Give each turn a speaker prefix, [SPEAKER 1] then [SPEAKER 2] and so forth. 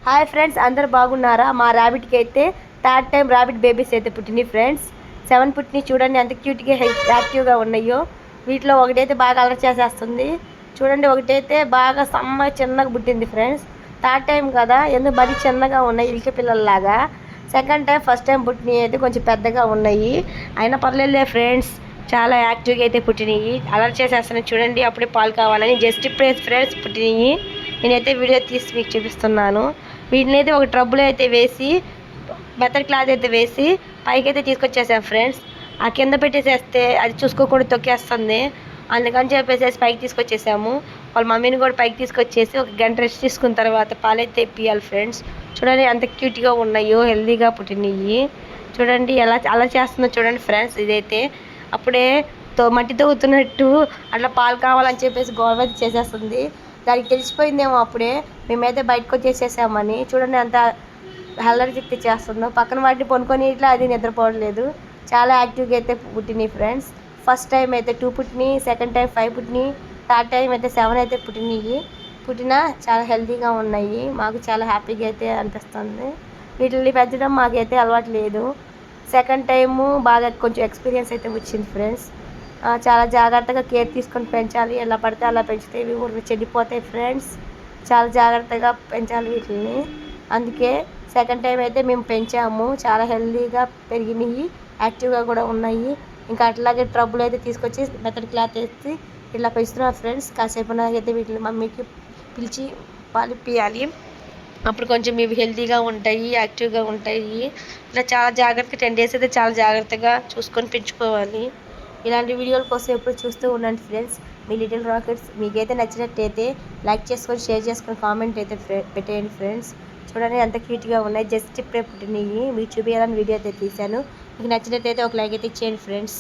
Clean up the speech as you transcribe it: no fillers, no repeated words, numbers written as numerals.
[SPEAKER 1] Hi friends, అందరు బాగున్నారా? మా ర్యాబిట్కి అయితే థర్డ్ టైం ర్యాబిట్ బేబీస్ అయితే పుట్టినాయి ఫ్రెండ్స్. 7 పుట్టినాయి. చూడండి ఎంత క్యూట్గా యాక్టివ్గా ఉన్నాయో. వీటిలో ఒకటైతే బాగా అలర్ట్ చేసేస్తుంది. చూడండి, ఒకటైతే బాగా చిన్నగా పుట్టింది ఫ్రెండ్స్. థర్డ్ టైం కదా, ఎందుకు మరీ చిన్నగా ఉన్నాయి ఇల్క పిల్లల్లాగా. సెకండ్ టైం ఫస్ట్ టైం పుట్టినవి అయితే కొంచెం పెద్దగా ఉన్నాయి. అయినా పర్లేదులే ఫ్రెండ్స్, చాలా యాక్టివ్గా అయితే పుట్టినాయి. అలర్ట్ చేసేస్తున్నాయి. చూడండి, అప్పుడే పాలు కావాలని జస్ట్ ఇప్పుడే ఫ్రెండ్స్ పుట్టినాయి. నేనైతే వీడియో తీసి మీకు చూపిస్తున్నాను. వీటిని అయితే ఒక ట్రబ్బులో అయితే వేసి మెత్తడి క్లాత్ అయితే వేసి పైకి అయితే తీసుకొచ్చేసాం ఫ్రెండ్స్. ఆ కింద పెట్టేసేస్తే అది చూసుకోకుండా తొక్కేస్తుంది. అందుకని చెప్పేసి పైకి తీసుకొచ్చేసాము. వాళ్ళ మమ్మీని కూడా పైకి తీసుకొచ్చేసి ఒక గంట రెస్ట్ తీసుకున్న తర్వాత పాలైతే తెప్పియాలి ఫ్రెండ్స్. చూడండి ఎంత క్యూట్గా ఉన్నాయో, హెల్దీగా పుట్టినవి. చూడండి అలా చేస్తుందో చూడండి ఫ్రెండ్స్. ఇదైతే అప్పుడే మట్టి తవ్వుతున్నట్టు అట్లా పాలు కావాలని చెప్పేసి గొడవ చేసేస్తుంది. దానికి తెలిసిపోయిందేమో అప్పుడే మేమైతే బయటకు వచ్చేసేసామని. చూడండి అంత హల్లరి చిక్తి చేస్తుందో. పక్కన వాటిని పొనుకొని ఇట్లా అది నిద్రపోవట్లేదు. చాలా యాక్టివ్గా అయితే పుట్టినాయి ఫ్రెండ్స్. ఫస్ట్ టైం అయితే 2 పుట్టినాయి, సెకండ్ టైం 5 పుట్టినాయి, థర్డ్ టైం అయితే 7 అయితే పుట్టినా చాలా హెల్తీగా ఉన్నాయి. మాకు చాలా హ్యాపీగా అయితే అనిపిస్తుంది. వీటిని పెంచడం మాకైతే అలవాటు లేదు. సెకండ్ టైము బాగా కొంచెం ఎక్స్పీరియన్స్ అయితే వచ్చింది ఫ్రెండ్స్. చాలా జాగ్రత్తగా కేర్ తీసుకొని పెంచాలి. ఎలా పడితే అలా పెంచితే ఇవి కూడా చెడిపోతాయి ఫ్రెండ్స్. చాలా జాగ్రత్తగా పెంచాలి వీటిని. అందుకే సెకండ్ టైం అయితే మేము పెంచాము. చాలా హెల్తీగా పెరిగినాయి, యాక్టివ్గా కూడా ఉన్నాయి. ఇంకా అట్లాగే ట్రబ్బులు అయితే తీసుకొచ్చి మెత్తడి క్లాత్ వేసి ఇట్లా పెంచుతున్నాం ఫ్రెండ్స్. కాసేపు నాకైతే వీటిని మమ్మీకి పిలిచి పాలిపియాలి. అప్పుడు కొంచెం ఇవి హెల్తీగా ఉంటాయి, యాక్టివ్గా ఉంటాయి. ఇలా చాలా జాగ్రత్తగా 10 days అయితే చాలా జాగ్రత్తగా చూసుకొని పెంచుకోవాలి. ఇలాంటి వీడియోల కోసం ఎప్పుడు చూస్తూ ఉండండి ఫ్రెండ్స్. మీ లిటిల్ రాకెట్స్ మీకైతే నచ్చినట్టయితే లైక్ చేసుకొని, షేర్ చేసుకొని, కామెంట్ అయితే పెట్టేయండి ఫ్రెండ్స్. చూడండి ఎంత క్యూట్గా ఉన్నాయి. జస్ట్ ఇప్పుడే పుట్టినవి మీకు చూపించాలని వీడియో అయితే తీశాను. మీకు నచ్చినట్టయితే ఒక లైక్ అయితే ఇచ్చేయండి ఫ్రెండ్స్.